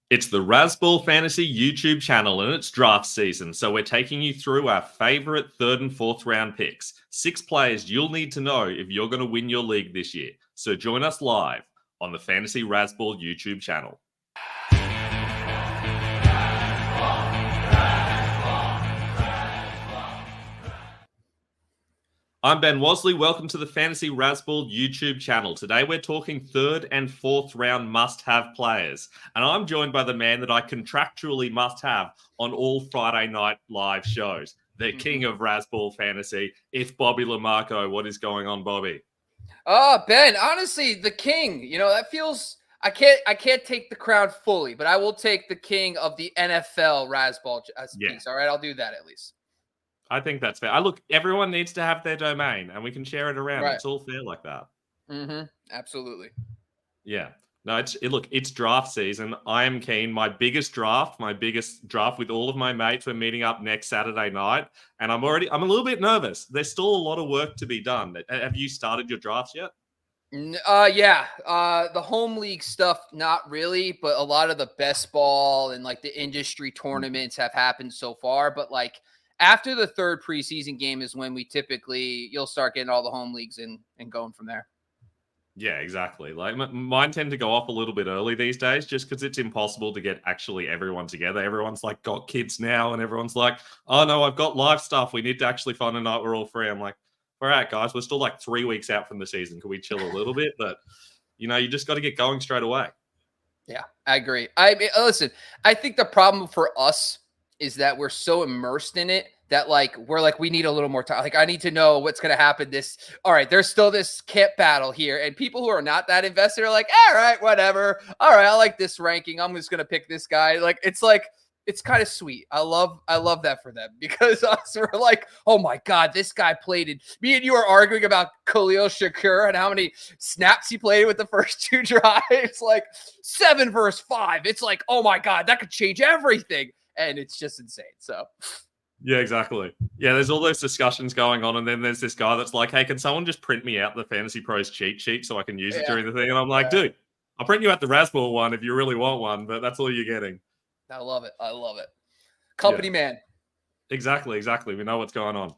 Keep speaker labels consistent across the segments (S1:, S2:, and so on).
S1: It's the Razzball Fantasy YouTube channel and it's draft season, so we're taking you through our favorite third and fourth round picks. 6 players you'll need to know if you're going to win your league this year. So join us live on the Fantasy Razzball YouTube channel. I'm Ben Wasley. Welcome to the Fantasy Razzball YouTube channel. Today we're talking third and fourth round must-have players. And I'm joined by the man that I contractually must have on all Friday night live shows. The king of Razzball Fantasy. It's Bobby LaMarco. What is going on, Bobby?
S2: Ben, honestly, the king. You know, that feels... I can't take the crown fully, but I will take the king of the NFL Razzball piece. All right, I'll do that at least.
S1: I think that's fair. Look, everyone needs to have their domain, and we can share it around. Right. It's all fair like that.
S2: Absolutely.
S1: Yeah. No, it's draft season. I am keen. My biggest draft with all of my mates. We're meeting up next Saturday night, and I'm a little bit nervous. There's still a lot of work to be done. Have you started your drafts yet?
S2: Yeah. The home league stuff, not really, but a lot of the best ball and like the industry tournaments have happened so far. But like, after the third preseason game is when you'll start getting all the home leagues and going from there.
S1: Yeah, exactly. Like mine tend to go off a little bit early these days just because it's impossible to get actually everyone together. Everyone's like got kids now and everyone's like, oh no, I've got live stuff. We need to actually find a night we're all free. I'm like, all right, guys, we're still like 3 weeks out from the season. Can we chill a little bit? But, you just got to get going straight away.
S2: Yeah, I agree. I mean, listen, I think the problem for us is that we're so immersed in it that we need a little more time. Like, I need to know what's going to happen all right, there's still this camp battle here. And people who are not that invested are like, all right, whatever. All right, I like this ranking. I'm just going to pick this guy. It's kind of sweet. I love that for them because us, we're like, oh my God, this guy played. Me and you are arguing about Khalil Shakur and how many snaps he played with the first 2 drives, like 7 versus 5. It's like, oh my God, that could change everything. And it's just insane. So,
S1: yeah, exactly. Yeah, there's all those discussions going on. And then there's this guy that's like, hey, can someone just print me out the Fantasy Pros cheat sheet so I can use it during the thing? And I'm like, dude, I'll print you out the Razzball one if you really want one, but that's all you're getting.
S2: I love it. Company man.
S1: Exactly. We know what's going on.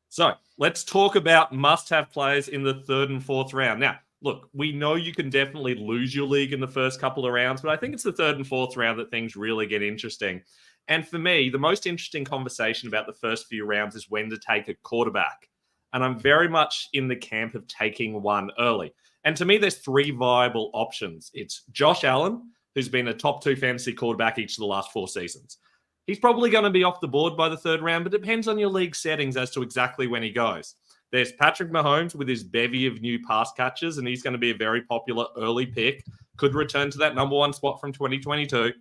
S1: So let's talk about must-have players in the third and fourth round. Now, look, we know you can definitely lose your league in the first couple of rounds, but I think it's the third and fourth round that things really get interesting. And for me, the most interesting conversation about the first few rounds is when to take a quarterback. And I'm very much in the camp of taking one early. And to me, there's 3 viable options. It's Josh Allen, who's been a top 2 fantasy quarterback each of the last 4 seasons. He's probably going to be off the board by the third round, but it depends on your league settings as to exactly when he goes. There's Patrick Mahomes with his bevy of new pass catchers, and he's going to be a very popular early pick. Could return to that number 1 spot from 2022.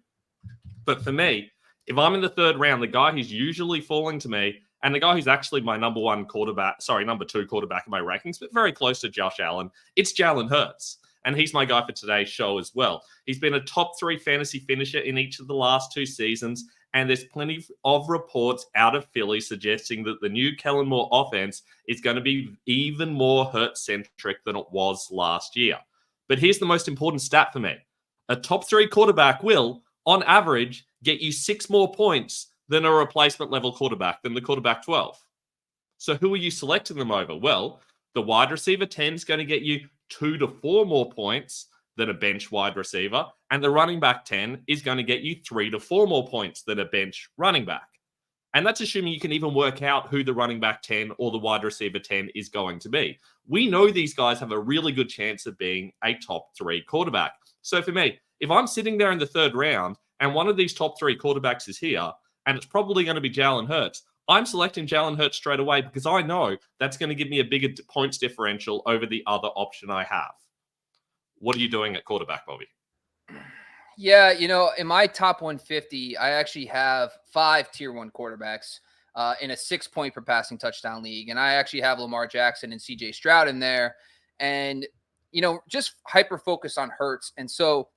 S1: But for me, if I'm in the third round, the guy who's usually falling to me, and the guy who's actually my number 2 quarterback in my rankings, but very close to Josh Allen, it's Jalen Hurts. And he's my guy for today's show as well. He's been a top 3 fantasy finisher in each of the last 2 seasons. And there's plenty of reports out of Philly suggesting that the new Kellen Moore offense is going to be even more Hurts-centric than it was last year. But here's the most important stat for me. A top 3 quarterback will, on average, get you 6 more points than a replacement level quarterback, than the quarterback 12. So who are you selecting them over? Well, the wide receiver 10 is going to get you 2 to 4 more points than a bench wide receiver, and the running back 10 is going to get you 3 to 4 more points than a bench running back. And that's assuming you can even work out who the running back 10 or the wide receiver 10 is going to be. We know these guys have a really good chance of being a top 3 quarterback. So for me, if I'm sitting there in the third round and one of these top 3 quarterbacks is here, and it's probably going to be Jalen Hurts, I'm selecting Jalen Hurts straight away because I know that's going to give me a bigger points differential over the other option I have. What are you doing at quarterback, Bobby?
S2: Yeah, in my top 150, I actually have 5 tier 1 quarterbacks in a 6-point per passing touchdown league. And I actually have Lamar Jackson and CJ Stroud in there. And, just hyper focus on Hurts. And so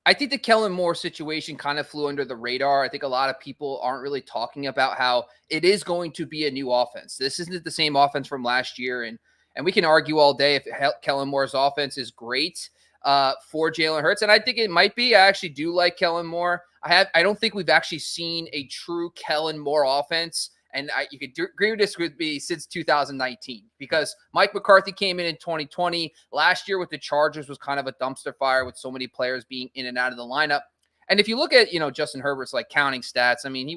S2: I think the Kellen Moore situation kind of flew under the radar. I think a lot of people aren't really talking about how it is going to be a new offense. This isn't the same offense from last year. And we can argue all day if Kellen Moore's offense is great. for Jalen Hurts. And I think it might be. I actually do like Kellen Moore. I don't think we've actually seen a true Kellen Moore offense. And you could agree with this with me since 2019, because Mike McCarthy came in 2020. Last year with the Chargers was kind of a dumpster fire with so many players being in and out of the lineup. And if you look at, Justin Herbert's like counting stats, I mean,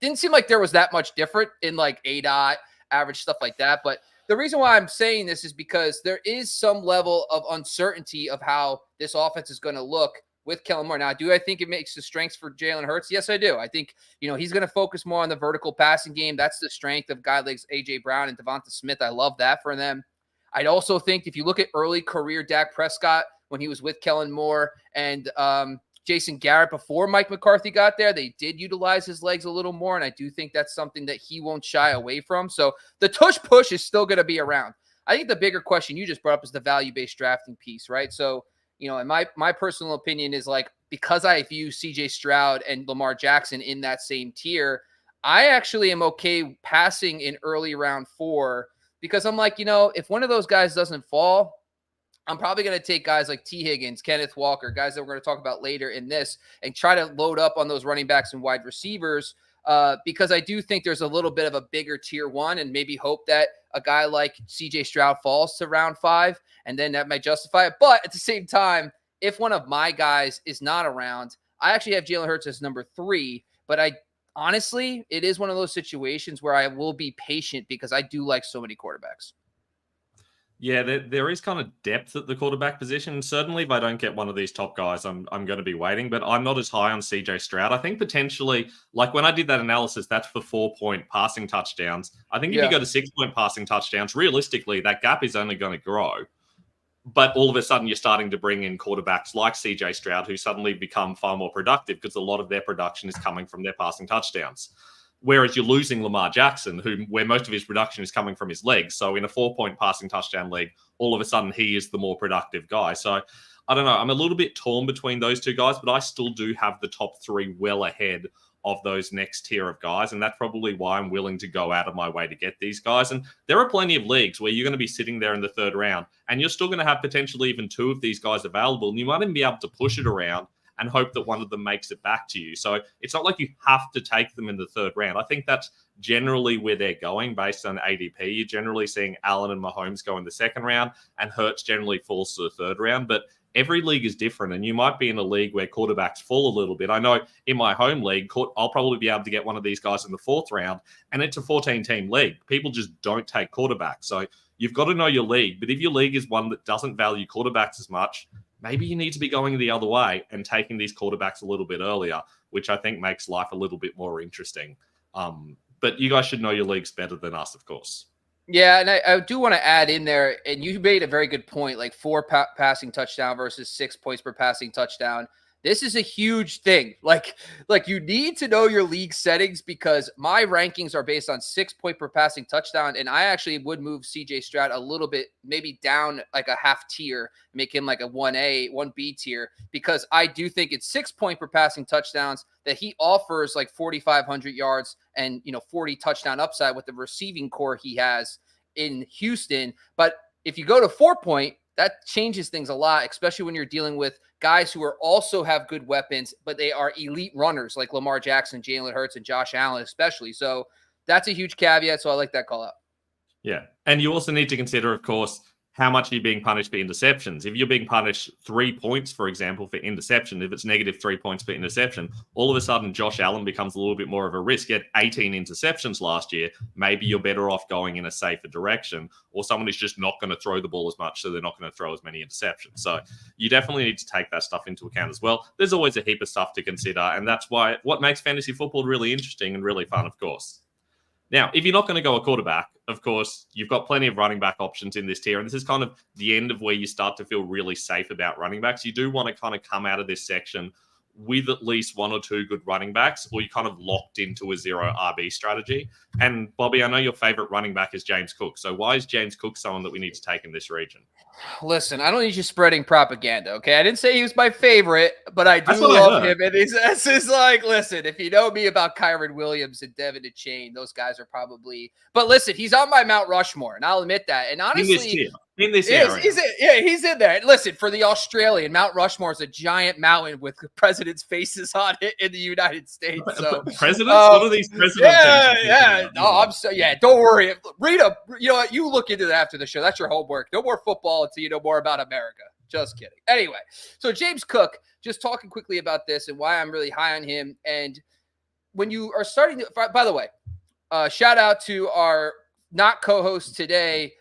S2: didn't seem like there was that much different in like ADOT, average, stuff like that. But the reason why I'm saying this is because there is some level of uncertainty of how this offense is going to look with Kellen Moore. Now, do I think it makes the strengths for Jalen Hurts? Yes, I do. I think, he's going to focus more on the vertical passing game. That's the strength of guys like A.J. Brown and Devonta Smith. I love that for them. I'd also think if you look at early career Dak Prescott, when he was with Kellen Moore and Jason Garrett before Mike McCarthy got there, they did utilize his legs a little more, and I do think that's something that he won't shy away from. So the tush push is still going to be around. I think the bigger question you just brought up is the value-based drafting piece, right? So, and my personal opinion is like, because I view CJ Stroud and Lamar Jackson in that same tier, I actually am okay passing in early round 4, because I'm like, if one of those guys doesn't fall, I'm probably going to take guys like T. Higgins, Kenneth Walker, guys that we're going to talk about later in this, and try to load up on those running backs and wide receivers, because I do think there's a little bit of a bigger tier 1, and maybe hope that a guy like CJ Stroud falls to round 5, and then that might justify it. But at the same time, if one of my guys is not around, I actually have Jalen Hurts as number 3, but honestly, it is one of those situations where I will be patient because I do like so many quarterbacks.
S1: Yeah, there is kind of depth at the quarterback position. Certainly, if I don't get one of these top guys, I'm going to be waiting. But I'm not as high on CJ Stroud. I think potentially, like when I did that analysis, that's for 4-point passing touchdowns. I think if you go to 6-point passing touchdowns, realistically, that gap is only going to grow. But all of a sudden, you're starting to bring in quarterbacks like CJ Stroud, who suddenly become far more productive because a lot of their production is coming from their passing touchdowns. Whereas you're losing Lamar Jackson, where most of his production is coming from his legs. So in a 4-point passing touchdown league, all of a sudden he is the more productive guy. So I don't know. I'm a little bit torn between those two guys, but I still do have the top 3 well ahead of those next tier of guys. And that's probably why I'm willing to go out of my way to get these guys. And there are plenty of leagues where you're going to be sitting there in the 3rd round and you're still going to have potentially even 2 of these guys available. And you might even be able to push it around and hope that one of them makes it back to you. So it's not like you have to take them in the 3rd round. I think that's generally where they're going based on ADP. You're generally seeing Allen and Mahomes go in the 2nd round, and Hurts generally falls to the 3rd round. But every league is different, and you might be in a league where quarterbacks fall a little bit. I know in my home league, I'll probably be able to get one of these guys in the 4th round, and it's a 14-team league. People just don't take quarterbacks. So you've got to know your league. But if your league is one that doesn't value quarterbacks as much, maybe you need to be going the other way and taking these quarterbacks a little bit earlier, which I think makes life a little bit more interesting. But you guys should know your leagues better than us, of course.
S2: Yeah, and I do want to add in there, and you made a very good point, like 4 passing touchdown versus 6 points per passing touchdown. This is a huge thing. Like you need to know your league settings, because my rankings are based on 6 point per passing touchdown. And I actually would move CJ Stroud a little bit, maybe down like a half tier, make him like a 1A, 1B tier, because I do think it's 6 point per passing touchdowns that he offers like 4,500 yards and, 40 touchdown upside with the receiving core he has in Houston. But if you go to 4 point, that changes things a lot, especially when you're dealing with guys who also have good weapons, but they are elite runners like Lamar Jackson, Jalen Hurts, and Josh Allen especially. So that's a huge caveat. So I like that call out.
S1: Yeah. And you also need to consider, of course, how much are you being punished for interceptions? If you're being punished 3 points, for example, for interception, if it's negative 3 points per interception, all of a sudden Josh Allen becomes a little bit more of a risk. He had 18 interceptions last year. Maybe you're better off going in a safer direction, or someone is just not going to throw the ball as much, so they're not going to throw as many interceptions. So you definitely need to take that stuff into account as well. There's always a heap of stuff to consider, and that's what makes fantasy football really interesting and really fun, of course. Now, if you're not going to go a quarterback, of course, you've got plenty of running back options in this tier. And this is kind of the end of where you start to feel really safe about running backs. You do want to kind of come out of this section with at least 1 or 2 good running backs, or you kind of locked into a 0 RB strategy. And Bobby, I know your favorite running back is James Cook. So why is James Cook someone that we need to take in this region?
S2: Listen, I don't need you spreading propaganda, okay? I didn't say he was my favorite, but I do love him. And this is like, listen, if you know me about Kyron Williams and Devin DeChain, those guys are probably – but listen, he's on my Mount Rushmore, and I'll admit that. And honestly,
S1: in this area.
S2: He's in there. Listen, for the Australian, Mount Rushmore is a giant mountain with presidents' faces on it in the United States. So
S1: presidents? What are these presidents?
S2: Don't worry. Read up. You know what? You look into that after the show. That's your homework. No more football until you know more about America. Just kidding. Anyway, so James Cook, just talking quickly about this and why I'm really high on him. And when you are starting to, by the way, shout out to our not co-host today,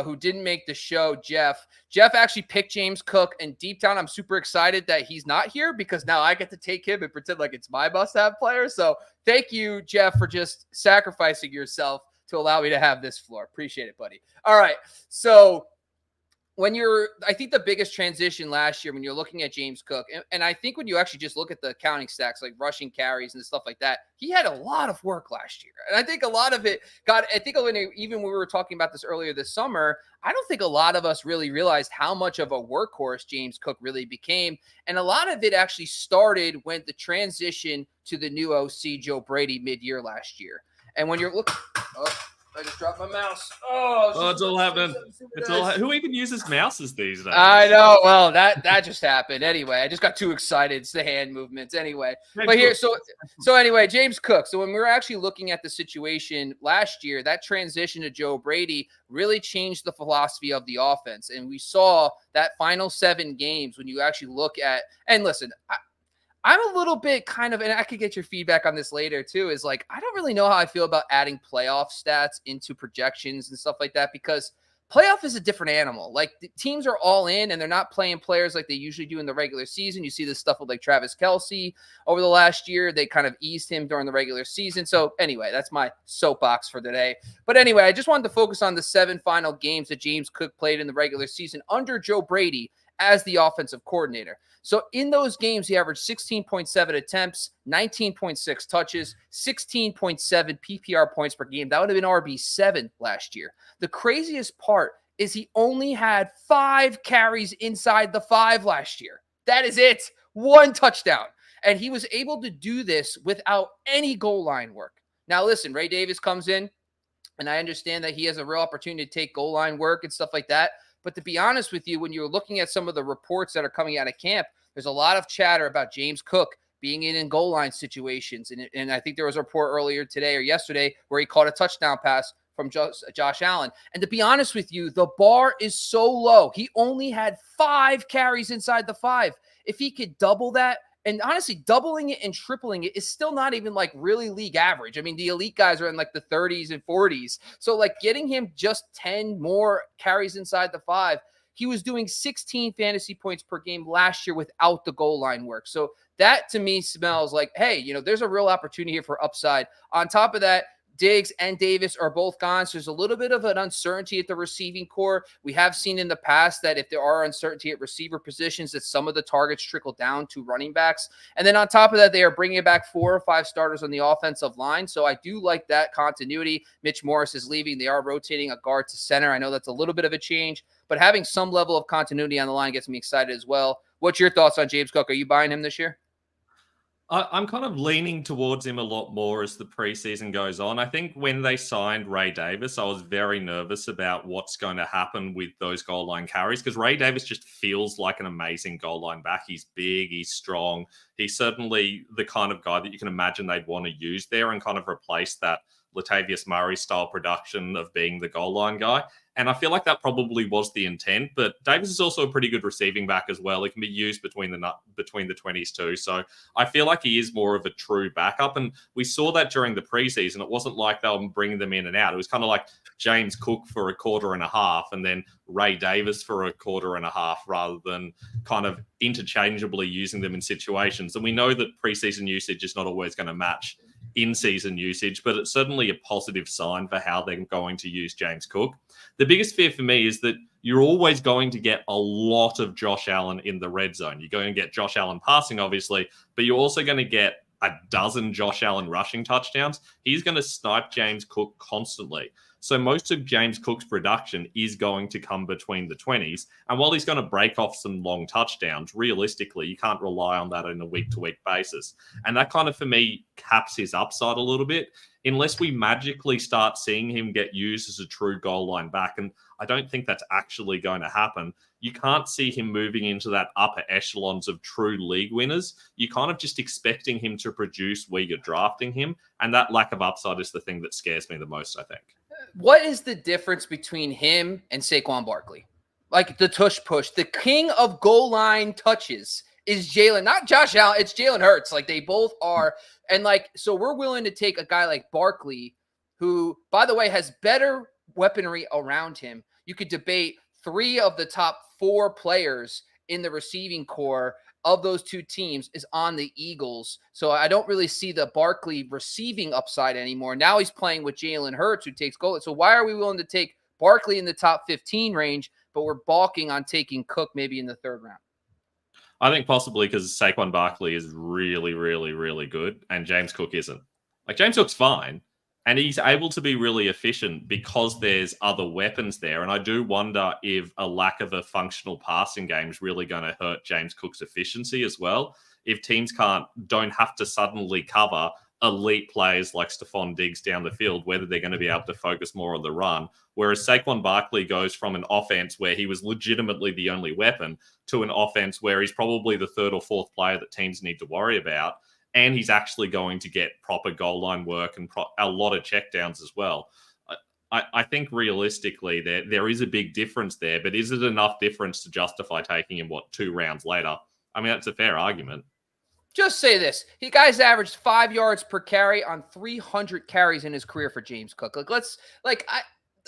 S2: who didn't make the show, Jeff. Jeff actually picked James Cook, and deep down, I'm super excited that he's not here because now I get to take him and pretend like it's my must-have player. So thank you, Jeff, for just sacrificing yourself to allow me to have this floor. Appreciate it, buddy. All right, so I think the biggest transition last year when you're looking at James Cook, and I think when you actually just look at the counting stacks, like rushing carries and stuff like that, he had a lot of work last year. And I think a lot of it even when we were talking about this earlier this summer, I don't think a lot of us really realized how much of a workhorse James Cook really became. And a lot of it actually started when the transition to the new OC, Joe Brady, mid-year last year. And when you're looking, I just dropped my mouse.
S1: It's all happening. Who even uses mouses these days?
S2: I know. Well, that just happened. Anyway, I just got too excited. It's the hand movements. Anyway, so anyway, James Cook. So when we were actually looking at the situation last year, that transition to Joe Brady really changed the philosophy of the offense. And we saw that final 7 games when you actually look at, and listen, I'm a little bit kind of, and I could get your feedback on this later too, is like, I don't really know how I feel about adding playoff stats into projections and stuff like that, because playoff is a different animal. Like, the teams are all in and they're not playing players like they usually do in the regular season. You see this stuff with like Travis Kelce over the last year. They kind of eased him during the regular season. So anyway, that's my soapbox for today. But anyway, I just wanted to focus on the 7 final games that James Cook played in the regular season under Joe Brady as the offensive coordinator. So in those games, he averaged 16.7 attempts, 19.6 touches, 16.7 PPR points per game. That would have been RB7 last year. The craziest part is he only had 5 carries inside the 5 last year. That is it. 1 touchdown. And he was able to do this without any goal line work. Now, listen, Ray Davis comes in, and I understand that he has a real opportunity to take goal line work and stuff like that. But to be honest with you, when you're looking at some of the reports that are coming out of camp, there's a lot of chatter about James Cook being in goal line situations. And I think there was a report earlier today or yesterday where he caught a touchdown pass from Josh Allen. And to be honest with you, the bar is so low. He only had 5 carries inside the 5. If he could double that, and honestly, doubling it and tripling it is still not even like really league average. I mean, the elite guys are in like the 30s and 40s. So like getting him just 10 more carries inside the 5, he was doing 16 fantasy points per game last year without the goal line work. So that to me smells like, hey, there's a real opportunity here for upside. On top of that, Diggs and Davis are both gone. So there's a little bit of an uncertainty at the receiving core. We have seen in the past that if there are uncertainty at receiver positions, that some of the targets trickle down to running backs. And then on top of that, they are bringing back 4 or 5 starters on the offensive line. So I do like that continuity. Mitch Morris is leaving. They are rotating a guard to center. I know that's a little bit of a change, but having some level of continuity on the line gets me excited as well. What's your thoughts on James Cook? Are you buying him this year?
S1: I'm kind of leaning towards him a lot more as the preseason goes on. I think when they signed Ray Davis, I was very nervous about what's going to happen with those goal line carries, because Ray Davis just feels like an amazing goal line back. He's big, he's strong. He's certainly the kind of guy that you can imagine they'd want to use there and kind of replace that Latavius Murray style production of being the goal line guy. And I feel like that probably was the intent, but Davis is also a pretty good receiving back as well. He can be used between the 20s too. So I feel like he is more of a true backup. And we saw that during the preseason. It wasn't like they were bringing them in and out. It was kind of like James Cook for a quarter and a half and then Ray Davis for a quarter and a half, rather than kind of interchangeably using them in situations. And we know that preseason usage is not always going to match in-season usage, but it's certainly a positive sign for how they're going to use James Cook. The biggest fear for me is that you're always going to get a lot of Josh Allen in the red zone. You're going to get Josh Allen passing, obviously, but you're also going to get a dozen Josh Allen rushing touchdowns. He's going to snipe James Cook constantly. So most of James Cook's production is going to come between the 20s. And while he's going to break off some long touchdowns, realistically, you can't rely on that on a week-to-week basis. And that kind of, for me, caps his upside a little bit. unless we magically start seeing him get used as a true goal line back, and I don't think that's actually going to happen, you can't see him moving into that upper echelons of true league winners. You're kind of just expecting him to produce where you're drafting him, and that lack of upside is the thing that scares me the most, I think.
S2: What is the difference between him and Saquon Barkley? Like the tush push, the king of goal line touches is Jalen, not Josh Allen. It's Jalen Hurts. Like they both are. And like, so we're willing to take a guy like Barkley, who, by the way, has better weaponry around him. You could debate 3 of the top 4 players in the receiving core of those 2 teams is on the Eagles. So I don't really see the Barkley receiving upside anymore. Now he's playing with Jalen Hurts, who takes goal. So why are we willing to take Barkley in the top 15 range, but we're balking on taking Cook maybe in the 3rd round?
S1: I think possibly because Saquon Barkley is really, really, really good and James Cook isn't. Like James Cook's fine and he's able to be really efficient because there's other weapons there. And I do wonder if a lack of a functional passing game is really going to hurt James Cook's efficiency as well. If teams don't have to suddenly cover elite players like Stephon Diggs down the field, whether they're going to be able to focus more on the run. Whereas Saquon Barkley goes from an offense where he was legitimately the only weapon to an offense where he's probably the 3rd or 4th player that teams need to worry about. And he's actually going to get proper goal line work and a lot of checkdowns as well. I think realistically there is a big difference there, but is it enough difference to justify taking him, 2 rounds later? I mean, that's a fair argument.
S2: Just say this. He guys averaged 5 yards per carry on 300 carries in his career for James Cook.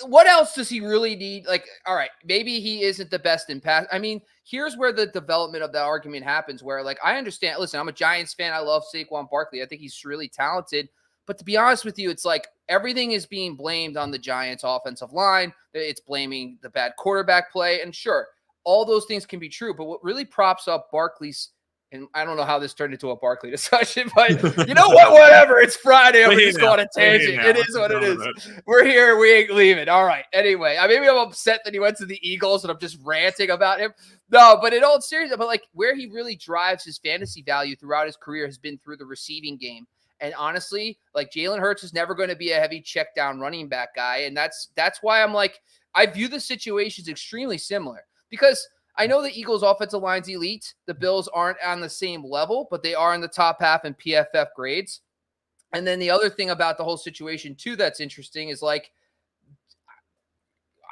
S2: What else does he really need? Like, all right, maybe he isn't the best in pass. I mean, here's where the development of that argument happens, where like, I understand, listen, I'm a Giants fan. I love Saquon Barkley. I think he's really talented, but to be honest with you, it's like everything is being blamed on the Giants offensive line. It's blaming the bad quarterback play. And sure, all those things can be true, but what really props up Barkley's, and I don't know how this turned into a Barkley discussion, but you know what? Whatever. It's Friday. I'm just going on a tangent. It is what it is. We're here. We ain't leaving. All right. Anyway, maybe I'm upset that he went to the Eagles and I'm just ranting about him. No, but in all seriousness, but like where he really drives his fantasy value throughout his career has been through the receiving game. And honestly, like Jalen Hurts is never going to be a heavy check down running back guy. And that's why I'm like, I view the situations extremely similar because I know the Eagles' offensive line's elite. The Bills aren't on the same level, but they are in the top half in PFF grades. And then the other thing about the whole situation, too, that's interesting is like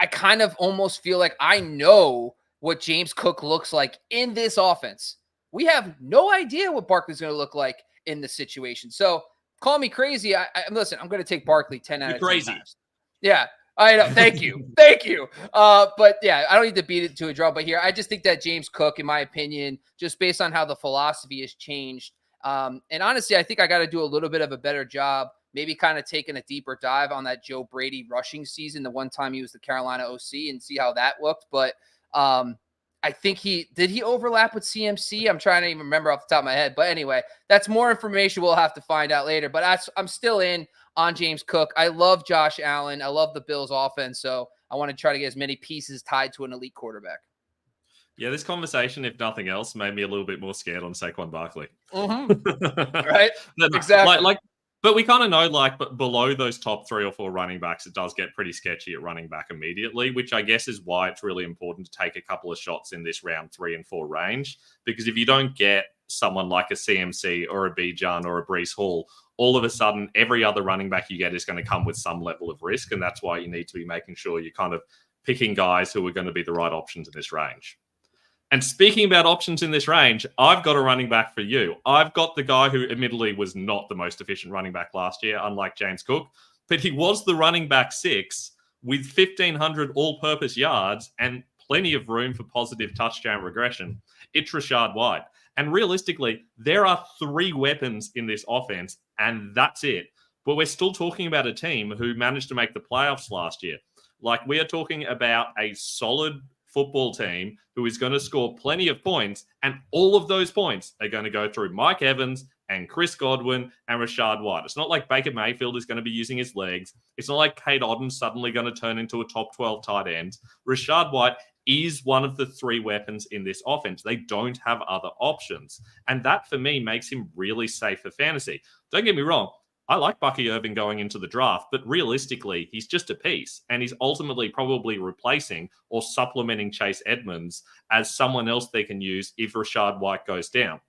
S2: I kind of almost feel like I know what James Cook looks like in this offense. We have no idea what Barkley's going to look like in this situation. So call me crazy. Listen, I'm going to take Barkley 10 out of 10 times. Yeah. I know. Thank you. Thank you. But yeah, I don't need to beat it to a drum. But here, I just think that James Cook, in my opinion, just based on how the philosophy has changed. And honestly, I think I got to do a little bit of a better job, maybe kind of taking a deeper dive on that Joe Brady rushing season, the one time he was the Carolina OC, and see how that looked. But I think did he overlap with CMC? I'm trying to even remember off the top of my head. But anyway, that's more information we'll have to find out later. But I'm still in on James Cook. I love Josh Allen. I love the Bills offense. So I want to try to get as many pieces tied to an elite quarterback.
S1: Yeah, this conversation, if nothing else, made me a little bit more scared on Saquon Barkley.
S2: Mm-hmm. Right? Exactly.
S1: But we kind of know, but below those top 3 or 4 running backs, it does get pretty sketchy at running back immediately, which I guess is why it's really important to take a couple of shots in this round 3 and 4 range. Because if you don't get someone like a CMC or a Bijan or a Breece Hall, all of a sudden, every other running back you get is going to come with some level of risk. And that's why you need to be making sure you're kind of picking guys who are going to be the right options in this range. And speaking about options in this range, I've got a running back for you. I've got the guy who admittedly was not the most efficient running back last year, unlike James Cook, but he was the running back 6 with 1,500 all-purpose yards and plenty of room for positive touchdown regression. It's Rachaad White. And realistically, there are 3 weapons in this offense, and that's it. But we're still talking about a team who managed to make the playoffs last year. Like, we are talking about a solid football team who is going to score plenty of points, and all of those points are going to go through Mike Evans and Chris Godwin and Rachaad White. It's not like Baker Mayfield is going to be using his legs. It's not like Kate Otten's suddenly going to turn into a top 12 tight end. Rachaad White is one of the 3 weapons in this offense. They don't have other options. And that, for me, makes him really safe for fantasy. Don't get me wrong. I like Bucky Irving going into the draft, but realistically, he's just a piece, and he's ultimately probably replacing or supplementing Chase Edmonds as someone else they can use if Rachaad White goes down.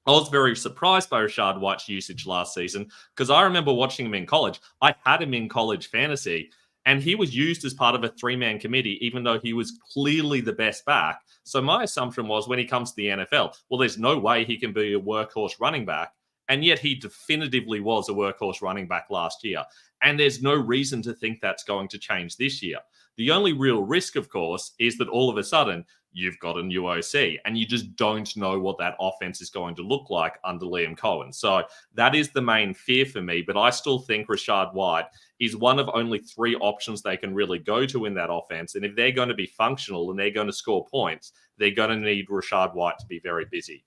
S1: I was very surprised by Rachaad White's usage last season because I remember watching him in college. I had him in college fantasy, and he was used as part of a three-man committee, even though he was clearly the best back. So my assumption was when he comes to the NFL, well, there's no way he can be a workhorse running back. And yet he definitively was a workhorse running back last year. And there's no reason to think that's going to change this year. The only real risk, of course, is that all of a sudden you've got a new OC and you just don't know what that offense is going to look like under Liam Cohen. So that is the main fear for me. But I still think Rachaad White is one of only three options they can really go to in that offense. And if they're going to be functional and they're going to score points, they're going to need Rachaad White to be very busy.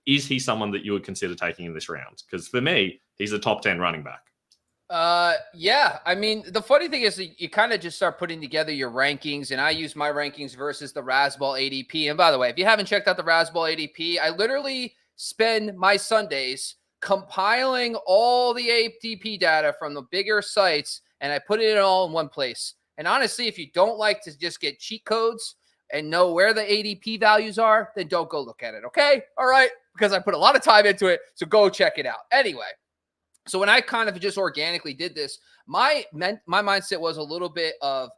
S1: Is he someone that you would consider taking in this round? Because for me, he's a top 10 running back.
S2: Yeah. I mean, the funny thing is that you kind of just start putting together your rankings, and I use my rankings versus the Razzball ADP. And by the way, if you haven't checked out the Razzball ADP, I literally spend my Sundays compiling all the ADP data from the bigger sites, and I put it all in one place. And honestly, if you don't like to just get cheat codes and know where the ADP values are, then don't go look at it. Okay. All right. Because I put a lot of time into it. So go check it out. Anyway. So when I kind of just organically did this, my mindset was a little bit of,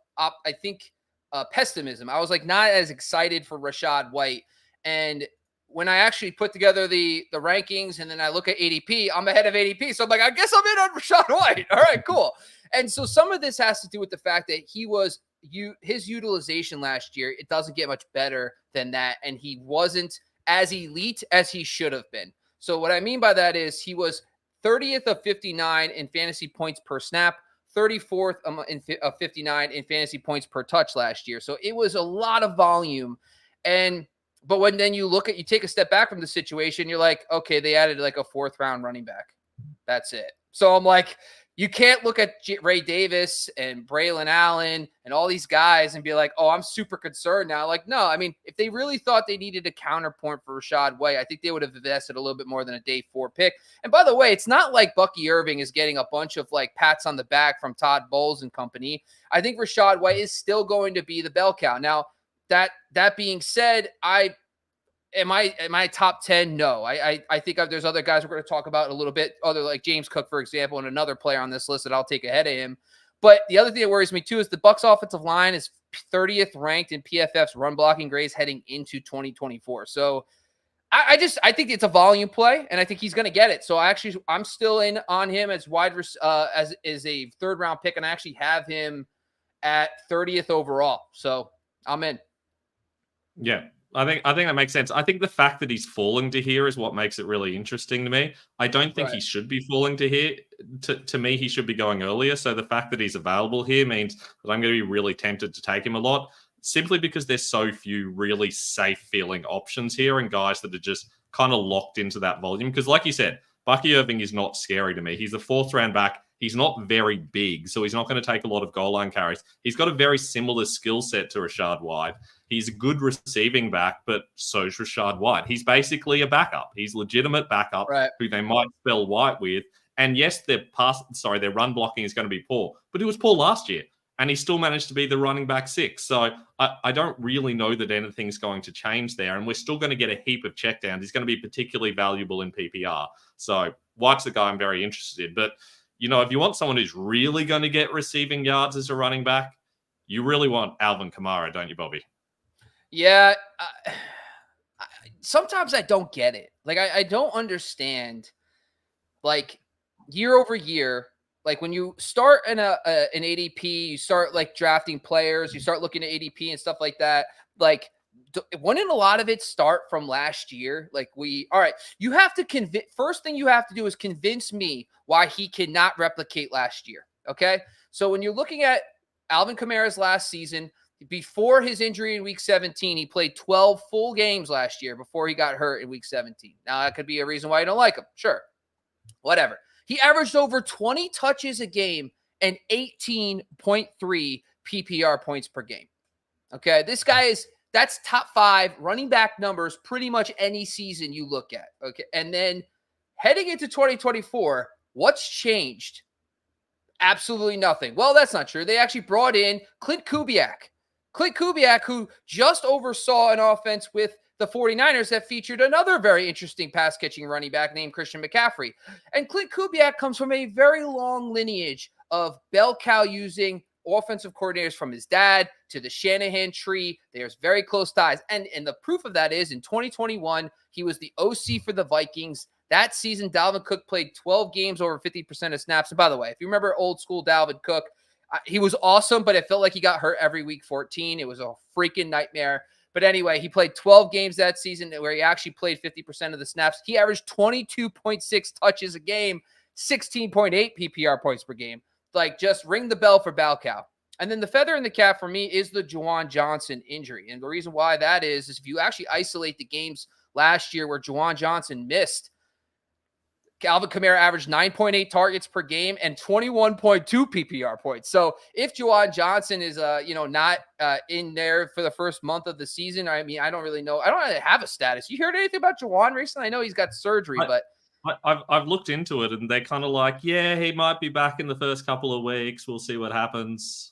S2: pessimism. I was like not as excited for Rachaad White. And when I actually put together the rankings and then I look at ADP, I'm ahead of ADP. So I'm like, I guess I'm in on Rachaad White. All right, cool. And so some of this has to do with the fact that his utilization last year, it doesn't get much better than that. And he wasn't as elite as he should have been. So what I mean by that is he was 30th of 59 in fantasy points per snap, 34th of 59 in fantasy points per touch last year. So it was a lot of volume. But when then you take a step back from the situation, you're like, okay, they added like a 4th round running back. That's it. So I'm like, you can't look at Ray Davis and Braylon Allen and all these guys and be like, oh, I'm super concerned now. Like, no, I mean, if they really thought they needed a counterpoint for Rachaad White, I think they would have invested a little bit more than a day 4 pick. And by the way, it's not like Bucky Irving is getting a bunch of like pats on the back from Todd Bowles and company. I think Rachaad White is still going to be the bell cow. Now, that being said, Am I top 10? No. I think there's other guys we're going to talk about in a little bit, other like James Cook, for example, and another player on this list that I'll take ahead of him. But the other thing that worries me too is the Bucs offensive line is 30th ranked in PFF's run blocking grades heading into 2024. So I think it's a volume play, and I think he's going to get it. So I'm still in on him as as a 3rd round pick, and I actually have him at 30th overall. So I'm in.
S1: Yeah. I think that makes sense. I think the fact that he's falling to here is what makes it really interesting to me. I don't think he should be falling to here. To me, he should be going earlier. So the fact that he's available here means that I'm going to be really tempted to take him a lot, simply because there's so few really safe feeling options here and guys that are just kind of locked into that volume. Because like you said, Bucky Irving is not scary to me. He's a 4th round back. He's not very big, so he's not going to take a lot of goal line carries. He's got a very similar skill set to Rachaad White. He's a good receiving back, but so's Rachaad White. He's basically a backup. He's legitimate backup who they might spell White with. And yes, their run blocking is going to be poor, but it was poor last year, and he still managed to be the running back 6. So I don't really know that anything's going to change there, and we're still going to get a heap of checkdowns. He's going to be particularly valuable in PPR. So White's the guy I'm very interested in. But if you want someone who's really going to get receiving yards as a running back, you really want Alvin Kamara, don't you, Bobby?
S2: Yeah. Sometimes I don't get it. Like, I don't understand, like, year over year, like when you start an ADP, you start like drafting players, you start looking at ADP and stuff like that. Like, wouldn't a lot of it start from last year? Like all right, you have to first thing you have to do is convince me why he cannot replicate last year. Okay. So when you're looking at Alvin Kamara's last season, before his injury in week 17, he played 12 full games last year before he got hurt in week 17. Now that could be a reason why you don't like him. Sure. Whatever. He averaged over 20 touches a game and 18.3 PPR points per game. Okay. This guy that's top 5 running back numbers pretty much any season you look at. Okay. And then heading into 2024, What's changed? Absolutely nothing. Well, that's not true. They actually brought in Clint Kubiak. Clint Kubiak, who just oversaw an offense with the 49ers that featured another very interesting pass-catching running back named Christian McCaffrey. And Clint Kubiak comes from a very long lineage of bell cow using offensive coordinators from his dad to the Shanahan tree. There's very close ties. And the proof of that is in 2021, he was the OC for the Vikings. That season, Dalvin Cook played 12 games over 50% of snaps. And by the way, if you remember old school Dalvin Cook, he was awesome, but it felt like he got hurt every week 14. It was a freaking nightmare. But anyway, he played 12 games that season where he actually played 50% of the snaps. He averaged 22.6 touches a game, 16.8 PPR points per game. Like, just ring the bell for Balcow. And then the feather in the cap for me is the Juwan Johnson injury. And the reason why that is if you actually isolate the games last year where Juwan Johnson missed, Alvin Kamara averaged 9.8 targets per game and 21.2 PPR points. So if Juwan Johnson is, not in there for the first month of the season, I mean, I don't really know. I don't really have a status. You heard anything about Juwan recently? I know he's got surgery, but
S1: I've looked into it, and they're kind of like, yeah, he might be back in the first couple of weeks. We'll see what happens.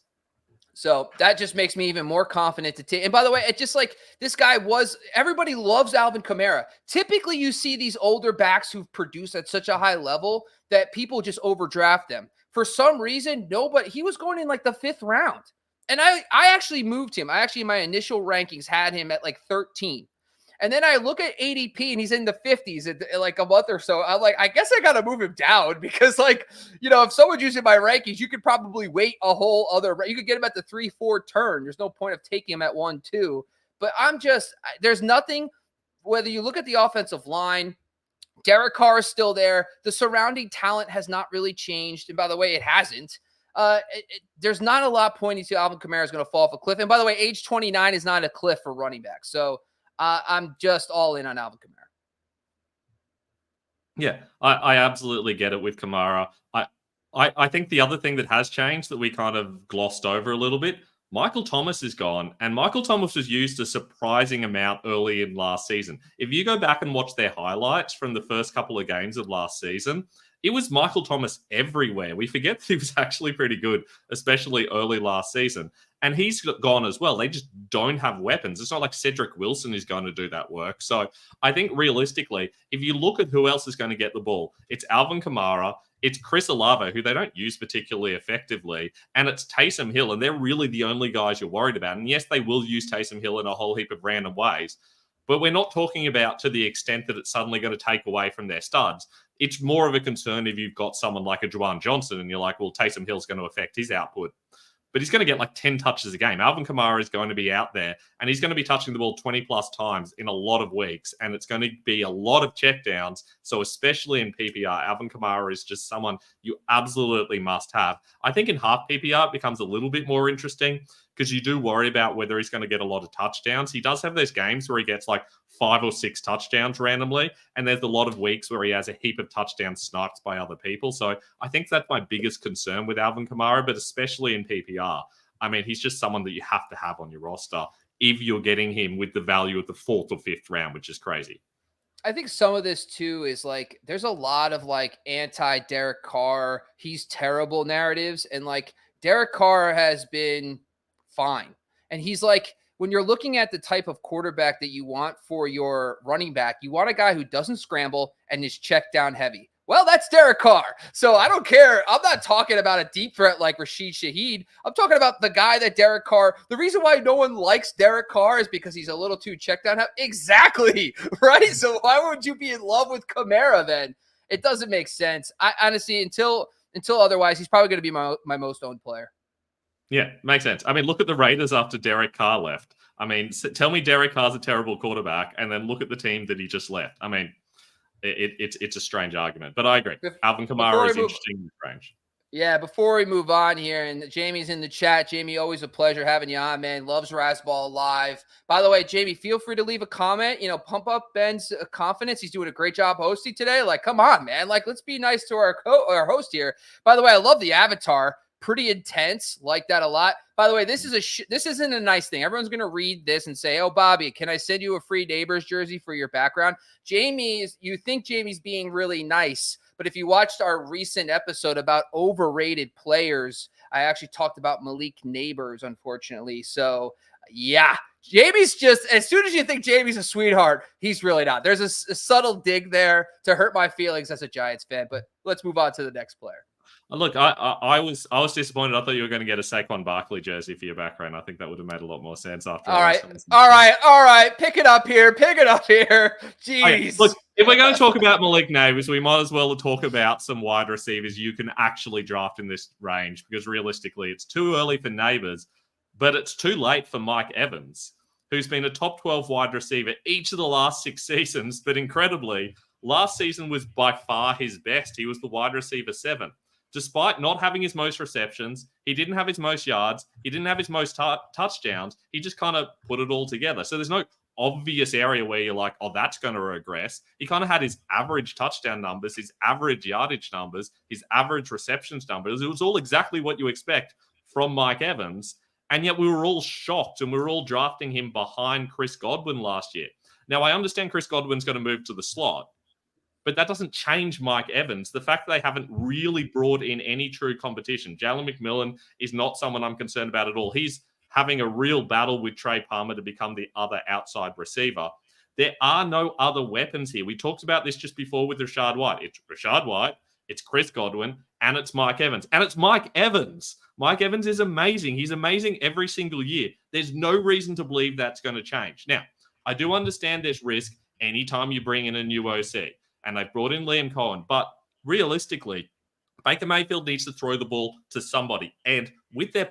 S2: So that just makes me even more confident to take. And by the way, it's just like this guy everybody loves Alvin Kamara. Typically, you see these older backs who've produced at such a high level that people just overdraft them. For some reason, he was going in like the 5th round. And I actually moved him. In my initial rankings had him at like 13. And then I look at ADP and he's in the 50s in like a month or so. I'm like, I guess I got to move him down because, like, if someone's using my rankings, you could probably wait a whole other. You could get him at the 3-4 turn. There's no point of taking him at 1-2. But there's nothing, whether you look at the offensive line, Derek Carr is still there. The surrounding talent has not really changed. And by the way, it hasn't. There's not a lot pointing to Alvin Kamara is going to fall off a cliff. And by the way, age 29 is not a cliff for running back. So, I'm just all in on Alvin Kamara.
S1: Yeah, I absolutely get it with Kamara. I think the other thing that has changed that we kind of glossed over a little bit, Michael Thomas is gone, and Michael Thomas was used a surprising amount early in last season. If you go back and watch their highlights from the first couple of games of last season, it was Michael Thomas everywhere. We forget that he was actually pretty good, especially early last season. And he's gone as well. They just don't have weapons. It's not like Cedric Wilson is going to do that work. So I think realistically, if you look at who else is going to get the ball, it's Alvin Kamara, it's Chris Olave, who they don't use particularly effectively, and it's Taysom Hill. And they're really the only guys you're worried about. And yes, they will use Taysom Hill in a whole heap of random ways. But we're not talking about to the extent that it's suddenly going to take away from their studs. It's more of a concern if you've got someone like a Juwan Johnson and you're like, well, Taysom Hill's going to affect his output. But he's going to get like 10 touches a game. Alvin Kamara is going to be out there, and he's going to be touching the ball 20-plus times in a lot of weeks, and it's going to be a lot of checkdowns. So especially in PPR, Alvin Kamara is just someone you absolutely must have. I think in half PPR, it becomes a little bit more interesting because you do worry about whether he's going to get a lot of touchdowns. He does have those games where he gets like 5 or 6 touchdowns randomly, and there's a lot of weeks where he has a heap of touchdowns sniped by other people. So I think that's my biggest concern with Alvin Kamara, but especially in PPR. I mean, he's just someone that you have to have on your roster if you're getting him with the value of the 4th or 5th round, which is crazy.
S2: I think some of this too is like there's a lot of like anti-Derek Carr, he's terrible narratives, and like Derek Carr has been fine. And he's like, when you're looking at the type of quarterback that you want for your running back, you want a guy who doesn't scramble and is check down heavy. Well, that's Derek Carr. So I don't care. I'm not talking about a deep threat like Rashid Shaheed. I'm talking about the guy that Derek Carr, the reason why no one likes Derek Carr is because he's a little too check down. Exactly. Right. So why would you be in love with Kamara then? It doesn't make sense. I honestly, until otherwise, he's probably going to be my most owned player.
S1: Yeah, makes sense. I mean, look at the Raiders after Derek Carr left. I mean, tell me Derek Carr's a terrible quarterback, and then look at the team that he just left. I mean, it's a strange argument, but I agree. Alvin Kamara is interesting and strange.
S2: Yeah, before we move on here, and Jamie's in the chat. Jamie, always a pleasure having you on, man. Loves Razzball Live. By the way, Jamie, feel free to leave a comment. Pump up Ben's confidence. He's doing a great job hosting today. Like, come on, man. Like, let's be nice to our host here. By the way, I love the avatar. Pretty intense. Like that a lot. By the way, this isn't a nice thing. Everyone's going to read this and say, oh, Bobby, can I send you a free Neighbors jersey for your background? You think Jamie's being really nice, But if you watched our recent episode about overrated players, I actually talked about Malik Neighbors, unfortunately. So yeah, Jamie's just, as soon as you think Jamie's a sweetheart, he's really not. There's a subtle dig there to hurt my feelings as a Giants fan, but let's move on to the next player.
S1: Look, I was disappointed. I thought you were going to get a Saquon Barkley jersey for your background. I think that would have made a lot more sense after.
S2: All right. Pick it up here. Jeez.
S1: Okay, look, if we're going to talk about Malik Neighbors, we might as well talk about some wide receivers you can actually draft in this range, because realistically, it's too early for Neighbors, but it's too late for Mike Evans, who's been a top 12 wide receiver each of the last 6 seasons. But incredibly, last season was by far his best. He was the wide receiver 7. Despite not having his most receptions, he didn't have his most yards, he didn't have his most touchdowns, he just kind of put it all together. So there's no obvious area where you're like, oh, that's going to regress. He kind of had his average touchdown numbers, his average yardage numbers, his average receptions numbers. It was all exactly what you expect from Mike Evans. And yet we were all shocked, and we were all drafting him behind Chris Godwin last year. Now, I understand Chris Godwin's going to move to the slot, but that doesn't change Mike Evans. The fact that they haven't really brought in any true competition. Jalen McMillan is not someone I'm concerned about at all. He's having a real battle with Trey Palmer to become the other outside receiver. There are no other weapons here. We talked about this just before with Rachaad White. It's Rachaad White, it's Chris Godwin, and it's Mike Evans. And it's Mike Evans. Mike Evans is amazing. He's amazing every single year. There's no reason to believe that's going to change. Now, I do understand there's risk anytime you bring in a new OC. And they've brought in Liam Cohen. But realistically, Baker Mayfield needs to throw the ball to somebody. And with their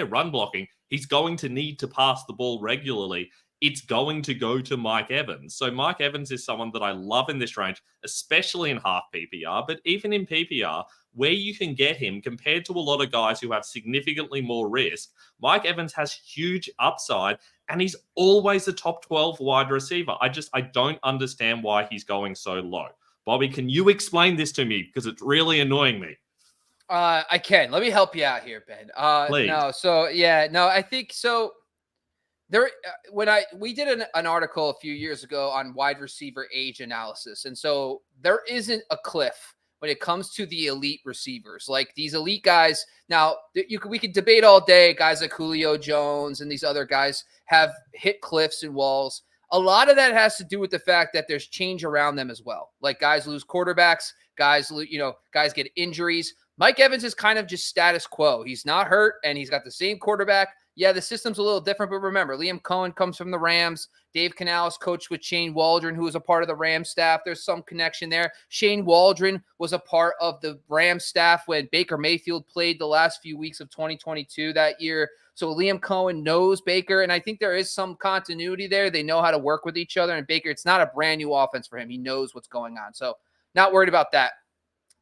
S1: run blocking, he's going to need to pass the ball regularly. It's going to go to Mike Evans. So Mike Evans is someone that I love in this range, especially in half PPR, but even in PPR, where you can get him compared to a lot of guys who have significantly more risk. Mike Evans has huge upside, and he's always a top 12 wide receiver. I don't understand why he's going so low. Bobby, can you explain this to me? Because it's really annoying me.
S2: I can. Let me help you out here, Ben.
S1: Please.
S2: I think so. There, we did an article a few years ago on wide receiver age analysis, and so there isn't a cliff when it comes to the elite receivers. Like these elite guys, now we could debate all day. Guys like Julio Jones and these other guys have hit cliffs and walls. A lot of that has to do with the fact that there's change around them as well. Like guys lose quarterbacks, guys get injuries. Mike Evans is kind of just status quo. He's not hurt, and he's got the same quarterback. Yeah, the system's a little different, but remember, Liam Cohen comes from the Rams. Dave Canales coached with Shane Waldron, who was a part of the Rams staff. There's some connection there. Shane Waldron was a part of the Rams staff when Baker Mayfield played the last few weeks of 2022 that year. So Liam Cohen knows Baker, and I think there is some continuity there. They know how to work with each other, and Baker, it's not a brand new offense for him. He knows what's going on. So not worried about that.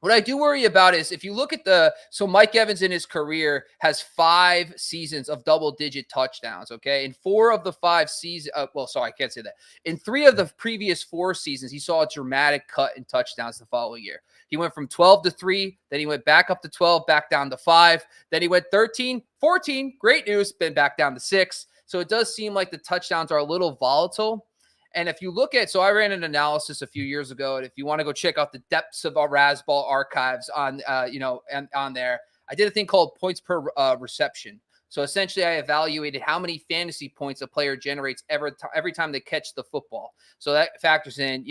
S2: What I do worry about is if you look at so Mike Evans in his career has 5 seasons of double-digit touchdowns, okay? In 4 of the 5 seasons, I can't say that. In 3 of the previous 4 seasons, he saw a dramatic cut in touchdowns the following year. He went from 12 to 3, then he went back up to 12, back down to 5, then he went 13, 14, great news, been back down to 6. So it does seem like the touchdowns are a little volatile. And if you look at, so I ran an analysis a few years ago, and if you want to go check out the depths of our Razzball archives on there, I did a thing called points per reception. So essentially, I evaluated how many fantasy points a player generates every time they catch the football. So that factors in,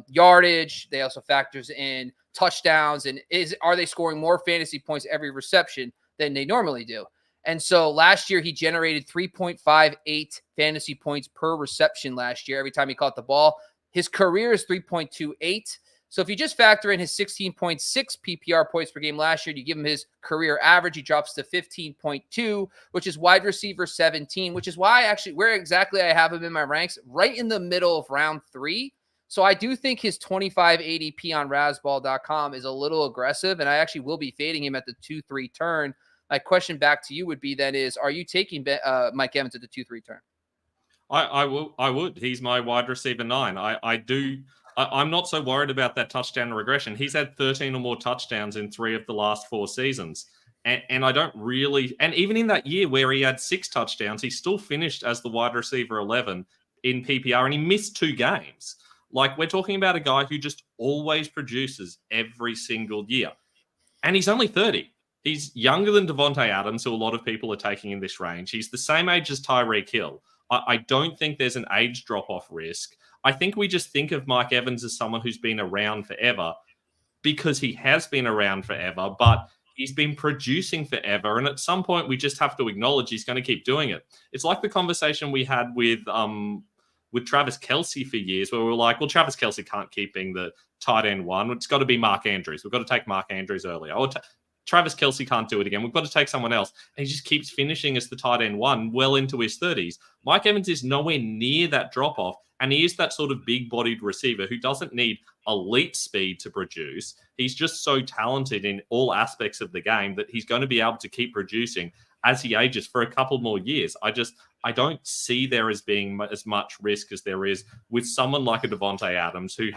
S2: yardage. They also factors in touchdowns, and are they scoring more fantasy points every reception than they normally do? And so last year, he generated 3.58 fantasy points per reception last year, every time he caught the ball. His career is 3.28. So if you just factor in his 16.6 PPR points per game last year, you give him his career average, he drops to 15.2, which is wide receiver 17, which is why where exactly I have him in my ranks, right in the middle of round 3. So I do think his 25 ADP on Razzball.com is a little aggressive, and I actually will be fading him at the 2-3 turn. My question back to you would be then are you taking Mike Evans at the 2-3 turn?
S1: I would. He's my wide receiver 9. I'm not so worried about that touchdown regression. He's had 13 or more touchdowns in 3 of the last 4 seasons. And I don't really, and even in that year where he had 6 touchdowns, he still finished as the wide receiver 11 in PPR, and he missed 2 games. Like, we're talking about a guy who just always produces every single year. And he's only 30. He's younger than Devontae Adams, who a lot of people are taking in this range. He's the same age as Tyreek Hill. I don't think there's an age drop-off risk. I think we just think of Mike Evans as someone who's been around forever because he has been around forever, but he's been producing forever. And at some point, we just have to acknowledge he's going to keep doing it. It's like the conversation we had with Travis Kelce for years, where we were like, well, Travis Kelce can't keep being the tight end one. It's got to be Mark Andrews. We've got to take Mark Andrews earlier. Or Travis Kelce can't do it again. We've got to take someone else. And he just keeps finishing as the tight end one well into his 30s. Mike Evans is nowhere near that drop-off. And he is that sort of big-bodied receiver who doesn't need elite speed to produce. He's just so talented in all aspects of the game that he's going to be able to keep producing as he ages for a couple more years. I don't see there as being as much risk as there is with someone like a Devontae Adams who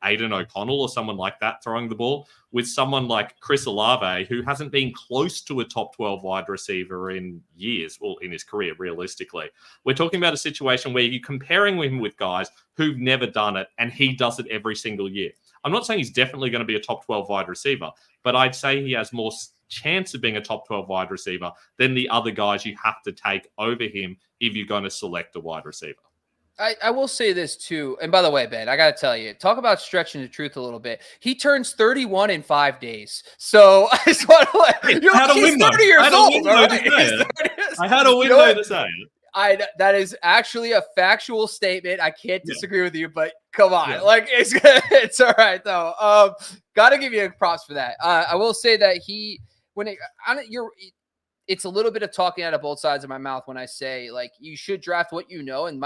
S1: Aiden O'Connell or someone like that throwing the ball, with someone like Chris Olave who hasn't been close to a top 12 wide receiver in years, well, in his career, realistically. We're talking about a situation where you're comparing him with guys who've never done it, and he does it every single year. I'm not saying he's definitely going to be a top 12 wide receiver, but I'd say he has more chance of being a top 12 wide receiver than the other guys you have to take over him if you're going to select a wide receiver.
S2: I will say this too. And by the way, Ben, I got to tell you, talk about stretching the truth a little bit. He turns 31 in 5 days. So I just want to let you know, he's 30 years old.
S1: I had a window to say it.
S2: That is actually a factual statement. I can't disagree with you, but come on. Like, it's all right though. Got to give you props for that. I will say that it's a little bit of talking out of both sides of my mouth when I say, like, you should draft what you know. And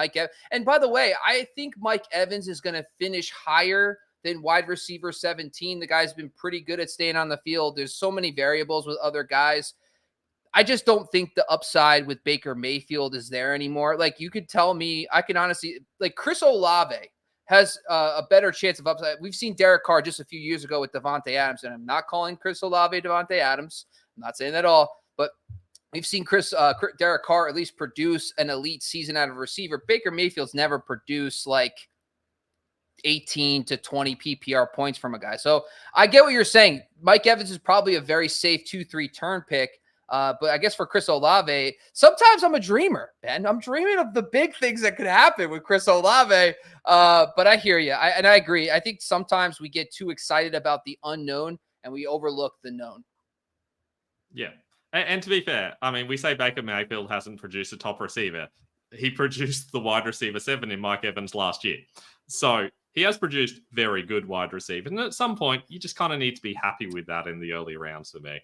S2: and by the way, I think Mike Evans is going to finish higher than wide receiver 17. The guy's been pretty good at staying on the field. There's so many variables with other guys. I just don't think the upside with Baker Mayfield is there anymore. Like, you could tell me, I can honestly, like, Chris Olave has a better chance of upside. We've seen Derek Carr just a few years ago with Devontae Adams, and I'm not calling Chris Olave Devontae Adams. I'm not saying that at all. But we've seen Derek Carr at least produce an elite season out of a receiver. Baker Mayfield's never produced like 18 to 20 PPR points from a guy. So I get what you're saying. Mike Evans is probably a very safe 2-3 turn pick. But I guess for Chris Olave, sometimes I'm a dreamer, Ben. I'm dreaming of the big things that could happen with Chris Olave. But I hear you. And I agree. I think sometimes we get too excited about the unknown and we overlook the known.
S1: Yeah. And to be fair, I mean, we say Baker Mayfield hasn't produced a top receiver. He produced the wide receiver 7 in Mike Evans last year. So he has produced very good wide receivers. And at some point, you just kind of need to be happy with that in the early rounds for me.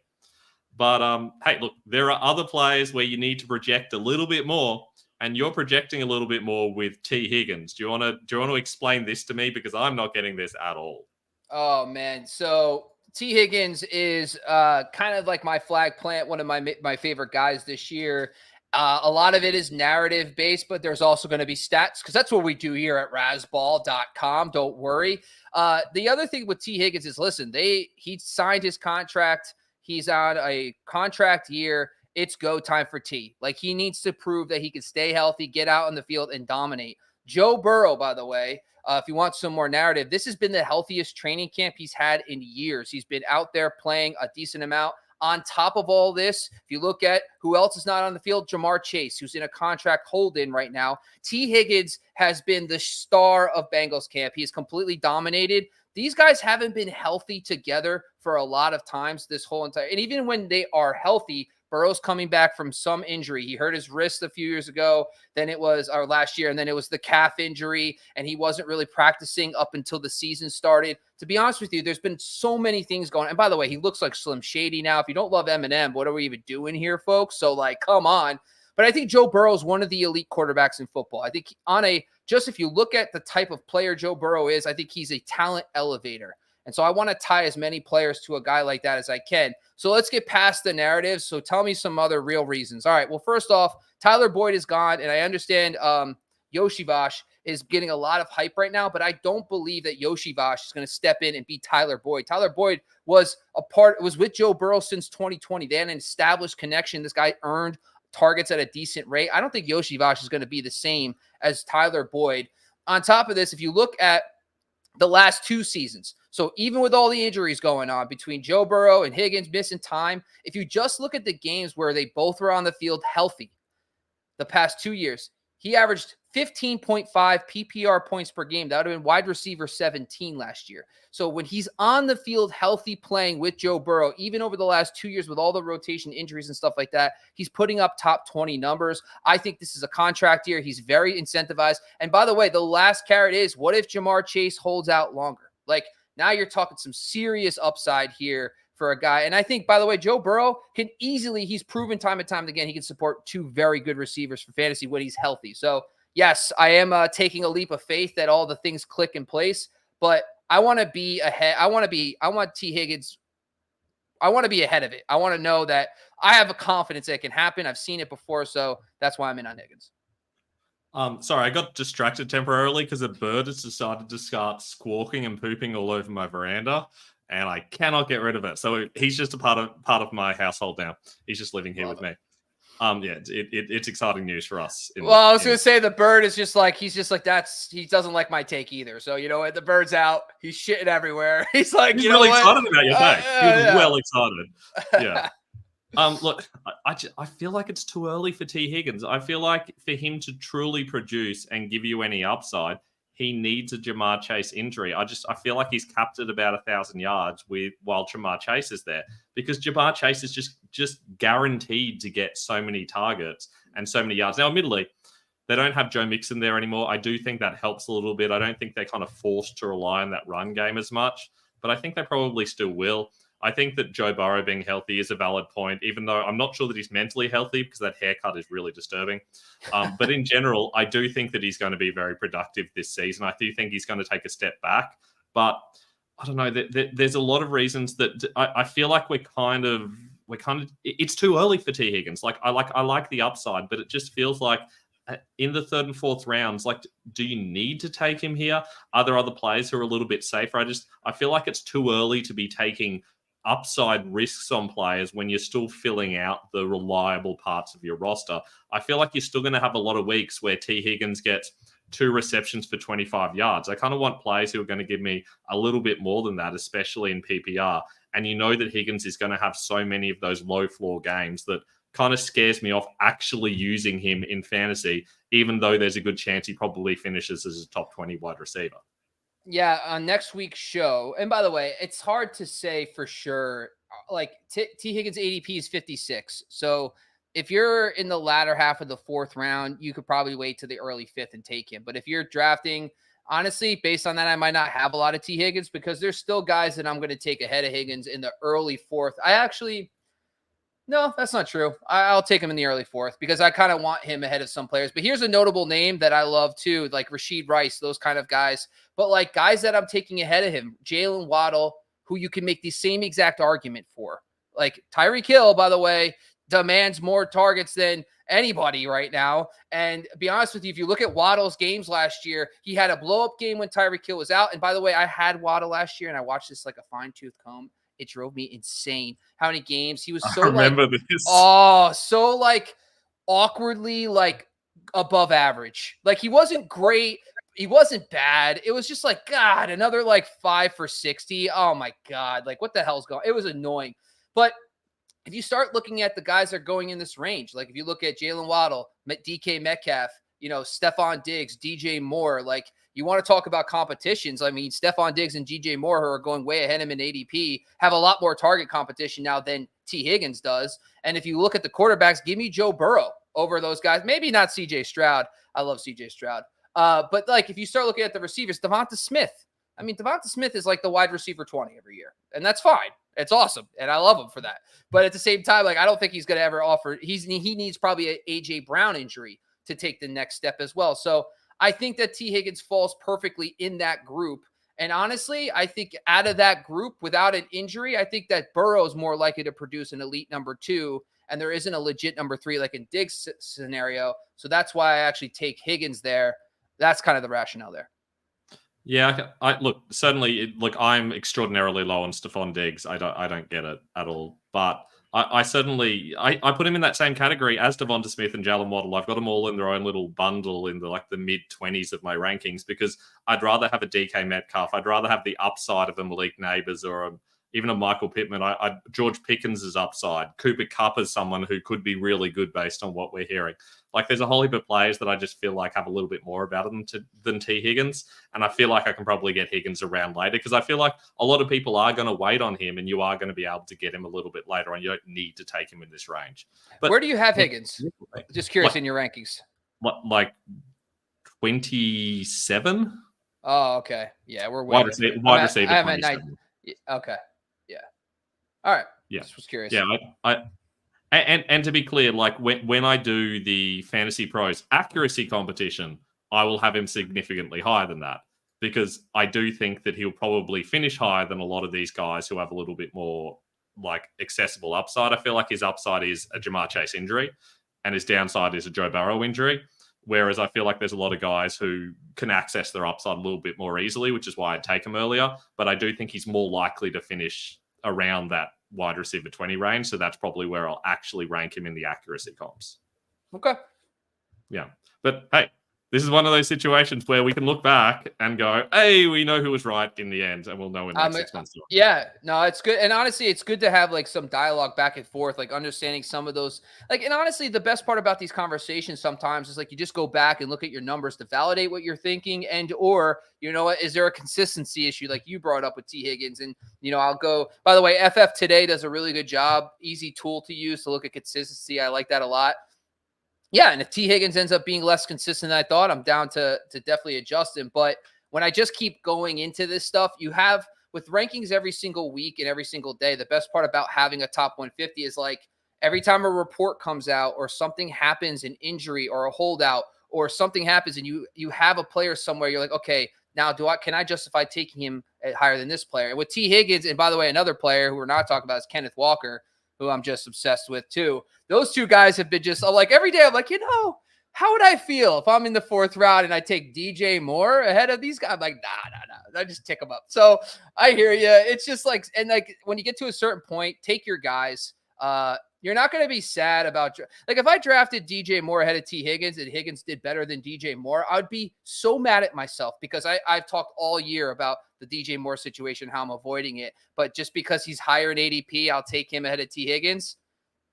S1: But hey, look, there are other players where you need to project a little bit more, and you're projecting a little bit more with T. Higgins. Do you want to explain this to me? Because I'm not getting this at all.
S2: Oh, man. So T. Higgins is kind of like my flag plant, one of my favorite guys this year. A lot of it is narrative based, but there's also going to be stats because that's what we do here at razball.com. Don't worry. The other thing with T. Higgins is, listen, he signed his contract. He's on a contract year. It's go time for T. Like, he needs to prove that he can stay healthy, get out on the field, and dominate. Joe Burrow, by the way, if you want some more narrative, this has been the healthiest training camp he's had in years. He's been out there playing a decent amount. On top of all this, if you look at who else is not on the field, Jamar Chase, who's in a contract hold-in right now. T. Higgins has been the star of Bengals camp. He has completely dominated. These guys haven't been healthy together for a lot of times this whole entire – and even when they are healthy, Burrow's coming back from some injury. He hurt his wrist a few years ago, then it was – or last year, and then it was the calf injury, and he wasn't really practicing up until the season started. To be honest with you, there's been so many things going on. And by the way, he looks like Slim Shady now. If you don't love Eminem, what are we even doing here, folks? So, like, come on. But I think Joe Burrow is one of the elite quarterbacks in football. I think just if you look at the type of player Joe Burrow is, I think he's a talent elevator. And so I want to tie as many players to a guy like that as I can. So let's get past the narrative. So tell me some other real reasons. All right. Well, first off, Tyler Boyd is gone. And I understand Yoshivash is getting a lot of hype right now, but I don't believe that Yoshivash is going to step in and beat Tyler Boyd. Tyler Boyd was with Joe Burrow since 2020. They had an established connection. This guy earned targets at a decent rate. I don't think Yoshivash is going to be the same as Tyler Boyd. on top of this, if you look at the last 2 seasons, so even with all the injuries going on between Joe Burrow and Higgins missing time, if you just look at the games where they both were on the field healthy the past 2 years, he averaged 15.5 PPR points per game. That would have been wide receiver 17 last year. So when he's on the field healthy playing with Joe Burrow, even over the last 2 years with all the rotation injuries and stuff like that, he's putting up top 20 numbers. I think this is a contract year. He's very incentivized. And by the way, the last carrot is, what if Jamar Chase holds out longer? Like, now you're talking some serious upside here for a guy. And I think, by the way, Joe Burrow can easily, he's proven time and time again, he can support 2 very good receivers for fantasy when he's healthy. So yes, I am taking a leap of faith that all the things click in place, but I want to be ahead. I want T. Higgins. I want to be ahead of it. I want to know that I have a confidence that it can happen. I've seen it before. So that's why I'm in on Higgins.
S1: Sorry, I got distracted temporarily because a bird has decided to start squawking and pooping all over my veranda, and I cannot get rid of it. So he's just a part of my household now. He's just living here with me. Yeah, it's exciting news for us.
S2: I was going to say the bird is just like, he doesn't like my take either. So, you know what? The bird's out. He's shitting everywhere. He's like,
S1: he's
S2: you
S1: really
S2: know
S1: excited
S2: what?
S1: about your take. He's
S2: yeah.
S1: well excited. Yeah. Look, I feel like it's too early for T. Higgins. I feel like for him to truly produce and give you any upside, he needs a Jamar Chase injury. I feel like he's capped at about 1,000 yards while Jamar Chase is there, because Jamar Chase is just guaranteed to get so many targets and so many yards. Now, admittedly, they don't have Joe Mixon there anymore. I do think that helps a little bit. I don't think they're kind of forced to rely on that run game as much, but I think they probably still will. I think that Joe Burrow being healthy is a valid point, even though I'm not sure that he's mentally healthy, because that haircut is really disturbing. But in general, I do think that he's going to be very productive this season. I do think he's going to take a step back, but I don't know. There's a lot of reasons that I feel like we're kind of it's too early for T. Higgins. I like the upside, but it just feels like in the 3rd and 4th rounds, do you need to take him here? Are there other players who are a little bit safer? I feel like it's too early to be taking upside risks on players when you're still filling out the reliable parts of your roster. I feel like you're still going to have a lot of weeks where T. Higgins gets 2 receptions for 25 yards. I kind of want players who are going to give me a little bit more than that, especially in PPR. And you know that Higgins is going to have so many of those low floor games that kind of scares me off actually using him in fantasy, even though there's a good chance he probably finishes as a top 20 wide receiver.
S2: Yeah, on next week's show. And by the way, it's hard to say for sure. Like T. Higgins ADP is 56. So if you're in the latter half of the 4th round, you could probably wait to the early 5th and take him. But if you're drafting, honestly, based on that, I might not have a lot of T. Higgins, because there's still guys that I'm going to take ahead of Higgins in the early 4th. No, that's not true. I'll take him in the early 4th because I kind of want him ahead of some players. But here's a notable name that I love too, like Rachaad White, those kind of guys. But like guys that I'm taking ahead of him, Jalen Waddle, who you can make the same exact argument for. Like Tyreek Hill, by the way, demands more targets than anybody right now. And to be honest with you, if you look at Waddle's games last year, he had a blow-up game when Tyreek Hill was out. And by the way, I had Waddle last year, and I watched this like a fine-tooth comb. It drove me insane. How many games he was so so awkwardly above average. Like he wasn't great. He wasn't bad. It was just like, God, another 5 for 60. Oh my God. Like what the hell's going on? It was annoying. But if you start looking at the guys that are going in this range, like if you look at Jalen Waddle, DK Metcalf, Stephon Diggs, DJ Moore, you want to talk about competitions. I mean, Stephon Diggs and DJ Moore, who are going way ahead of him in ADP, have a lot more target competition now than T. Higgins does. And if you look at the quarterbacks, give me Joe Burrow over those guys. Maybe not CJ Stroud. I love CJ Stroud. But if you start looking at the receivers, Devonta Smith. I mean, Devonta Smith is like the wide receiver 20 every year. And that's fine. It's awesome. And I love him for that. But at the same time, I don't think he's going to ever offer. He needs probably an A.J. Brown injury to take the next step as well. So I think that T. Higgins falls perfectly in that group. And honestly, I think out of that group, without an injury, I think that Burrow is more likely to produce an elite number 2, and there isn't a legit number 3 like in Diggs' scenario. So that's why I actually take Higgins there. That's kind of the rationale there.
S1: Yeah, I'm extraordinarily low on Stephon Diggs. I don't get it at all. But I certainly I put him in that same category as Devonta Smith and Jalen Waddle. I've got them all in their own little bundle in the mid-20s of my rankings because I'd rather have a DK Metcalf. I'd rather have the upside of a Malik Neighbors or even a Michael Pittman. George Pickens' upside. Cooper Kupp is someone who could be really good based on what we're hearing. Like, there's a whole heap of players that I just feel like have a little bit more about them than T. Higgins. And I feel like I can probably get Higgins around later because I feel like a lot of people are going to wait on him and you are going to be able to get him a little bit later on. You don't need to take him in this range. But
S2: where do you have Higgins? Just curious in your rankings.
S1: Like 27?
S2: Oh, okay. Yeah, we're
S1: wide receiver.
S2: Okay. Yeah. All right.
S1: Yeah.
S2: Just was curious.
S1: Yeah. And to be clear, like when I do the Fantasy Pros accuracy competition, I will have him significantly higher than that because I do think that he'll probably finish higher than a lot of these guys who have a little bit more like accessible upside. I feel like his upside is a Jamar Chase injury and his downside is a Joe Burrow injury. Whereas I feel like there's a lot of guys who can access their upside a little bit more easily, which is why I'd take him earlier. But I do think he's more likely to finish around that wide receiver 20 range. So that's probably where I'll actually rank him in the accuracy comps.
S2: Okay.
S1: Yeah. But hey, this is one of those situations where we can look back and go, hey, we know who was right in the end, and we'll know in like 6 months.
S2: Yeah, no, it's good. And honestly, it's good to have like some dialogue back and forth, like understanding some of those. Like, and honestly, the best part about these conversations sometimes is like you just go back and look at your numbers to validate what you're thinking, and or you know what, is there a consistency issue like you brought up with T. Higgins? And I'll go. By the way, FF Today does a really good job, easy tool to use to look at consistency. I like that a lot. Yeah, and if T. Higgins ends up being less consistent than I thought, I'm down to definitely adjust him. But when I just keep going into this stuff, you have with rankings every single week and every single day, the best part about having a top 150 is like every time a report comes out or something happens, an injury or a holdout or something happens and you have a player somewhere, you're like, okay, now can I justify taking him higher than this player? And with T. Higgins, and by the way, another player who we're not talking about is Kenneth Walker, who I'm just obsessed with too. Those two guys have been just like every day I'm like, how would I feel if I'm in the 4th round and I take DJ Moore ahead of these guys? I'm like, nah. I just tick them up. So I hear you. It's just like, and like when you get to a certain point, take your guys. You're not going to be sad about like if I drafted DJ Moore ahead of T. Higgins and Higgins did better than DJ Moore, I would be so mad at myself because I've talked all year about the DJ Moore situation, how I'm avoiding it. But just because he's higher in ADP, I'll take him ahead of T. Higgins.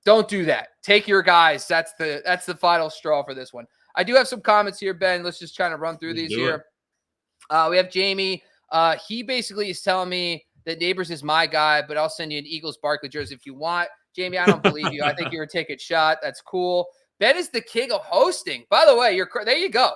S2: Don't do that. Take your guys. That's the final straw for this one. I do have some comments here, Ben. Let's just try to run through these here. We have Jamie. He basically is telling me that Neighbors is my guy, but I'll send you an Eagles Barkley jersey if you want. Jamie, I don't believe you. I think you're a ticket shot. That's cool. Ben is the king of hosting. By the way, there you go.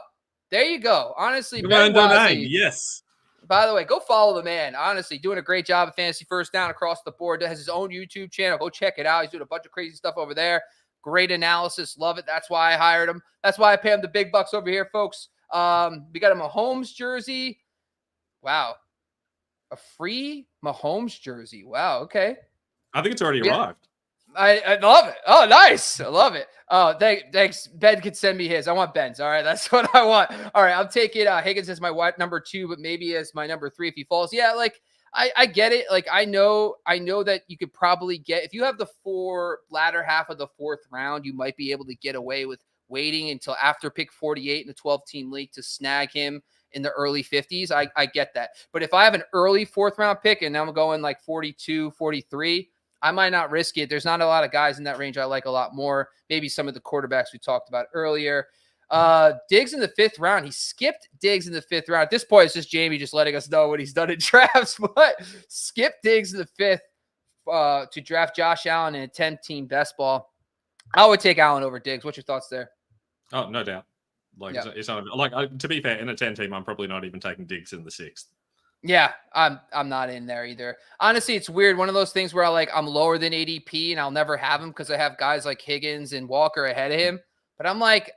S2: There you go. Honestly, Ben Wasley,
S1: yes.
S2: By the way, go follow the man. Honestly, doing a great job at Fantasy First Down across the board. Has his own YouTube channel. Go check it out. He's doing a bunch of crazy stuff over there. Great analysis. Love it. That's why I hired him. That's why I pay him the big bucks over here, folks. We got a Mahomes jersey. Wow. A free Mahomes jersey. Wow. Okay.
S1: I think it's already arrived.
S2: I love it. Oh, nice. I love it. Oh, thanks. Ben could send me his. I want Ben's. All right. That's what I want. All right. I'm taking Higgins as my number 2, but maybe as my number 3 if he falls. Yeah. Like I get it. Like I know that you could probably get, if you have the latter half of the 4th round, you might be able to get away with waiting until after pick 48 in the 12-team league to snag him in the early 50s. I get that. But if I have an early 4th round pick and I'm going like 42, 43, I might not risk it. There's not a lot of guys in that range I like a lot more. Maybe some of the quarterbacks we talked about earlier. Diggs in the 5th round. He skipped Diggs in the 5th round. At this point, it's just Jamie just letting us know what he's done in drafts. But skip Diggs in the 5th to draft Josh Allen in a 10-team best ball. I would take Allen over Diggs. What's your thoughts there?
S1: Oh, no doubt. Like it's not like to be fair, in a 10-team, I'm probably not even taking Diggs in the 6th.
S2: Yeah, I'm not in there either. Honestly, it's weird. One of those things where I'm lower than ADP and I'll never have him because I have guys like Higgins and Walker ahead of him. But I'm like,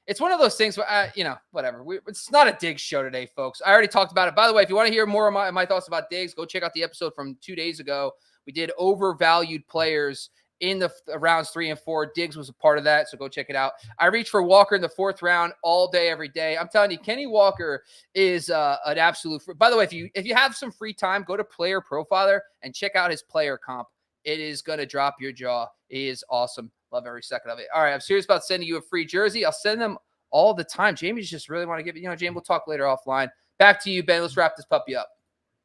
S2: it's one of those things where, whatever. It's not a Diggs show today, folks. I already talked about it. By the way, if you want to hear more of my thoughts about Diggs, go check out the episode from 2 days ago. We did overvalued players in the rounds 3 and 4. Diggs was a part of that, so go check it out. I reach for Walker in the 4th round all day, every day. I'm telling you, Kenny Walker is an absolute. By the way, if you have some free time, go to Player Profiler and check out his player comp. It is going to drop your jaw. It is awesome. Love every second of it. All right, I'm serious about sending you a free jersey. I'll send them all the time. Jamie's just really want to give it. Jamie, we'll talk later offline. Back to you, Ben. Let's wrap this puppy up.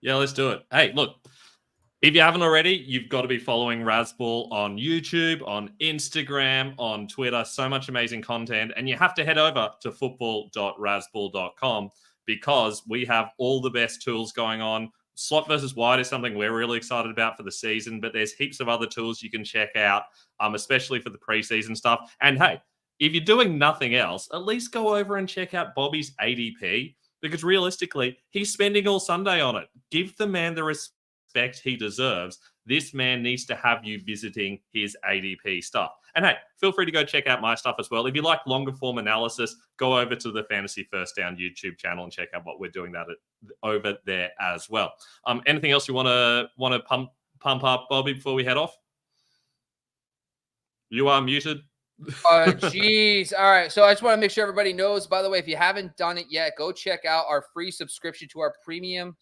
S1: Yeah, let's do it. Hey, look, if you haven't already, you've got to be following Razzball on YouTube, on Instagram, on Twitter. So much amazing content. And you have to head over to football.razzball.com because we have all the best tools going on. Slot versus wide is something we're really excited about for the season, but there's heaps of other tools you can check out, especially for the preseason stuff. And hey, if you're doing nothing else, at least go over and check out Bobby's ADP because realistically, he's spending all Sunday on it. Give the man the respect he deserves. This man needs to have you visiting his ADP stuff. And hey, feel free to go check out my stuff as well. If you like longer form analysis, go over to the Fantasy First Down YouTube channel and check out what we're doing over there as well. Anything else you want to pump up, Bobby, before we head off? You are muted.
S2: Oh, geez. All right. So I just want to make sure everybody knows, by the way, if you haven't done it yet, go check out our free subscription to our premium.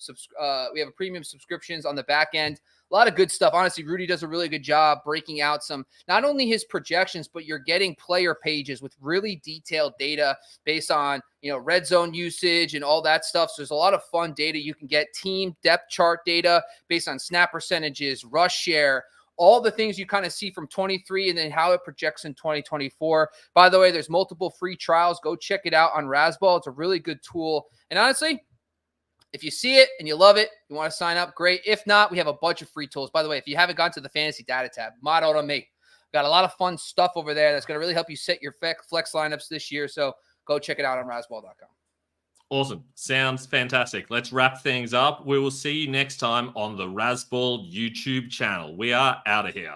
S2: We have a premium subscriptions on the back end. A lot of good stuff. Honestly, Rudy does a really good job breaking out not only his projections, but you're getting player pages with really detailed data based on, red zone usage and all that stuff. So there's a lot of fun data. You can get team depth chart data based on snap percentages, rush share, all the things you kind of see from 23 and then how it projects in 2024. By the way, there's multiple free trials. Go check it out on Razzball. It's a really good tool. And honestly, if you see it and you love it, you want to sign up, great. If not, we have a bunch of free tools. By the way, if you haven't gone to the fantasy data tab, motto on me. Got a lot of fun stuff over there that's going to really help you set your flex lineups this year. So go check it out on razzball.com.
S1: Awesome. Sounds fantastic. Let's wrap things up. We will see you next time on the Razzball YouTube channel. We are out of here.